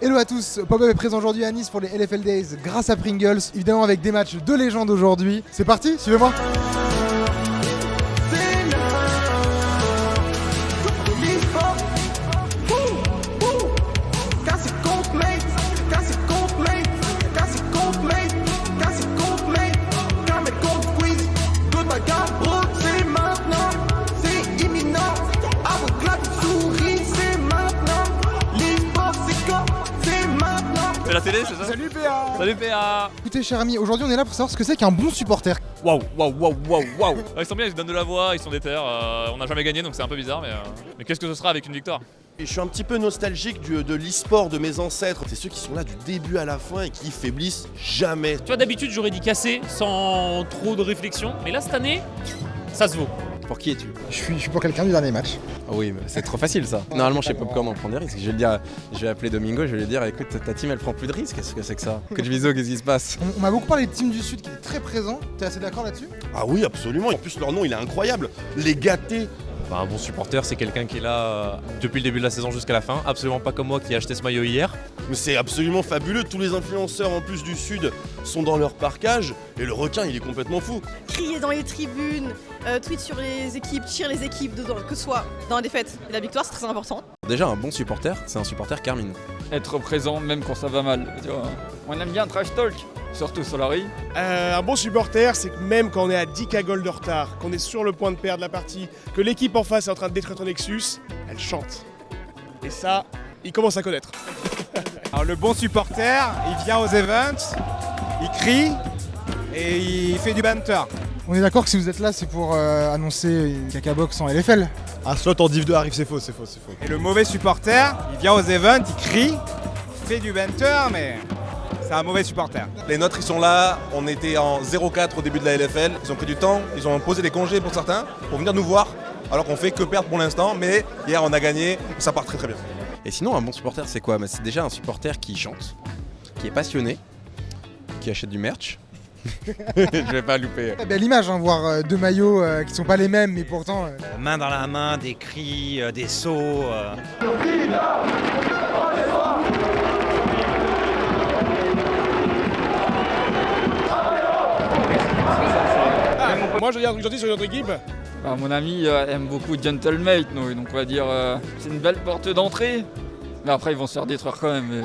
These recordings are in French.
Hello à tous, Pop-Up est présent aujourd'hui à Nice pour les LFL Days grâce à Pringles, évidemment avec des matchs de légende aujourd'hui. C'est parti, suivez-moi. C'est la télé, c'est ça? Salut PA. Salut PA. Écoutez cher ami, aujourd'hui on est là pour savoir ce que c'est qu'un bon supporter. Waouh. Ils sont bien, ils se donnent de la voix, ils sont déter. On n'a jamais gagné donc c'est un peu bizarre, mais qu'est-ce que ce sera avec une victoire? Et je suis un petit peu nostalgique de l'e-sport de mes ancêtres. C'est ceux qui sont là du début à la fin et qui faiblissent jamais. Tu vois, d'habitude j'aurais dit casser sans trop de réflexion, mais là cette année, ça se vaut. Pour qui es-tu? Je suis pour quelqu'un du dernier match. Ah oui, mais c'est trop facile ça. Normalement chez Popcorn on prend des risques. Je vais appeler Domingo, je vais lui dire écoute ta team elle prend plus de risques, qu'est-ce que c'est que ça? Coach Viso, qu'est-ce qui se passe? On m'a beaucoup parlé de Team du Sud qui est très présent, t'es assez d'accord là-dessus? Ah oui, absolument. En plus, leur nom, il est incroyable. Les gâtés. Un bon supporter, c'est quelqu'un qui est là depuis le début de la saison jusqu'à la fin. Absolument pas comme moi qui ai acheté ce maillot hier. Mais c'est absolument fabuleux. Tous les influenceurs en plus du Sud sont dans leur parkage. Et le requin, il est complètement fou. Crier dans les tribunes, tweet sur les équipes, cheer les équipes, que ce soit dans la défaite et la victoire, c'est très important. Déjà un bon supporter, c'est un supporter Carmine. Être présent même quand ça va mal, tu vois. On aime bien trash talk, surtout Solari. Un bon supporter, c'est que même quand on est à 10 cagoles de retard, qu'on est sur le point de perdre la partie, que l'équipe en face est en train de détruire ton Nexus, elle chante. Et ça, il commence à connaître. Alors le bon supporter, il vient aux events, il crie et il fait du banter. On est d'accord que si vous êtes là c'est pour annoncer Cacabox en LFL. Un slot en Div 2 arrive, c'est faux. Et le mauvais supporter, il vient aux events, il crie, il fait du banter, mais c'est un mauvais supporter. Les nôtres ils sont là, on était en 0-4 au début de la LFL, ils ont pris du temps, ils ont posé des congés pour certains, pour venir nous voir, alors qu'on fait que perdre pour l'instant, mais hier on a gagné, ça part très bien. Et sinon un bon supporter c'est quoi? C'est déjà un supporter qui chante, qui est passionné, qui achète du merch. Je vais pas louper. Belle image, voir deux maillots qui sont pas les mêmes mais pourtant... Main dans la main, des cris, des sauts. Moi je veux dire un truc gentil sur notre équipe. Mon ami aime beaucoup Gentlemate, nous, donc on va dire c'est une belle porte d'entrée. Mais après ils vont se faire détruire quand même.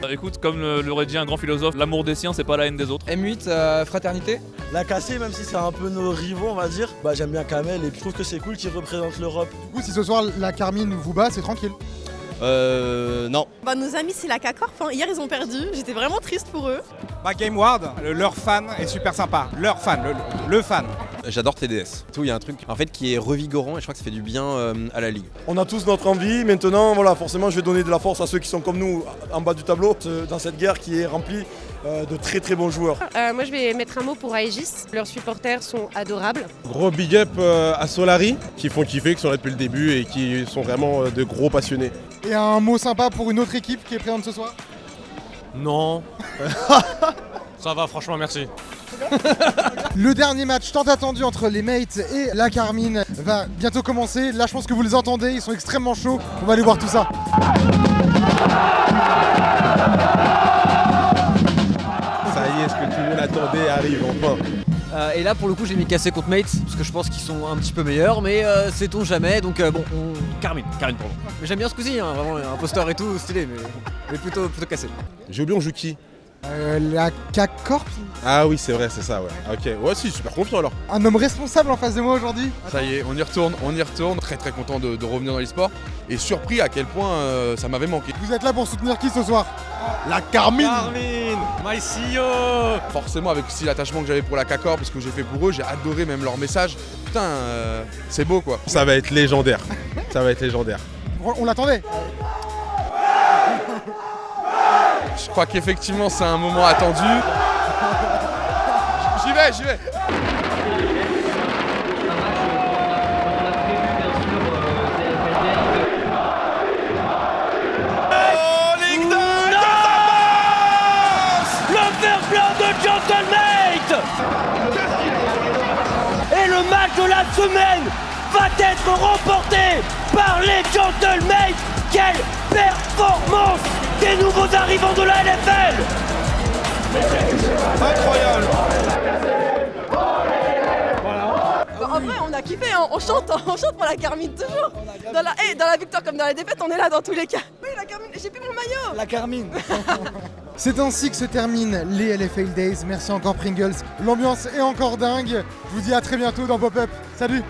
Écoute, comme l'aurait dit un grand philosophe, l'amour des siens c'est pas la haine des autres. M8, fraternité. La cassée, même si c'est un peu nos rivaux on va dire, j'aime bien Kamel et je trouve que c'est cool qu'il représente l'Europe. Du coup si ce soir la Carmine vous bat c'est tranquille? Non. Nos amis c'est la K-Corp, hier ils ont perdu, j'étais vraiment triste pour eux. Game Ward, leur fan est super sympa, leur fan, le fan. J'adore TDS. Il y a un truc en fait qui est revigorant et je crois que ça fait du bien à la ligue. On a tous notre envie. Maintenant, voilà, forcément, je vais donner de la force à ceux qui sont comme nous en bas du tableau, dans cette guerre qui est remplie de très très bons joueurs. Moi, je vais mettre un mot pour Aegis. Leurs supporters sont adorables. Gros big up à Solari, qui font kiffer, qui sont là depuis le début et qui sont vraiment de gros passionnés. Et un mot sympa pour une autre équipe qui est présente ce soir? Non. Ça va, franchement, merci. Le dernier match tant attendu entre les Mates et la Carmine va bientôt commencer. Là je pense que vous les entendez, ils sont extrêmement chauds. On va aller voir tout ça. Ça y est, ce que tout le monde attendait arrive enfin. Et là pour le coup j'ai mis cassé contre Mates parce que je pense qu'ils sont un petit peu meilleurs, mais sait-on jamais, donc Carmine pour moi. Mais j'aime bien ce coup-ci, vraiment un poster et tout stylé, mais plutôt cassé. J'ai oublié on joue qui? La K-Corp. Ah oui c'est vrai, c'est ça ouais. Ok, ouais si, super confiant alors. Un homme responsable en face de moi aujourd'hui. Ça y est, on y retourne, très très content de revenir dans l'e-sport et surpris à quel point ça m'avait manqué. Vous êtes là pour soutenir qui ce soir? La Carmine. My CEO. Forcément avec aussi l'attachement que j'avais pour la K-Corp, parce que j'ai fait pour eux, j'ai adoré même leur message. Putain, c'est beau quoi. Ça va être légendaire, ça va être légendaire. On l'attendait. Je crois qu'effectivement c'est un moment attendu. J'y vais. Gentlemate. Et le match de la semaine va être remporté par les Gentlemates. Quelle performance! des nouveaux arrivants de la LFL. Incroyable. En vrai, on a kiffé, hein. on chante pour la Carmine toujours. Dans la victoire comme dans la défaite, on est là dans tous les cas. Oui, la Carmine, j'ai plus mon maillot. La Carmine. C'est ainsi que se terminent les LFL Days. Merci encore Pringles. L'ambiance est encore dingue. Je vous dis à très bientôt dans Pop-Up. Salut.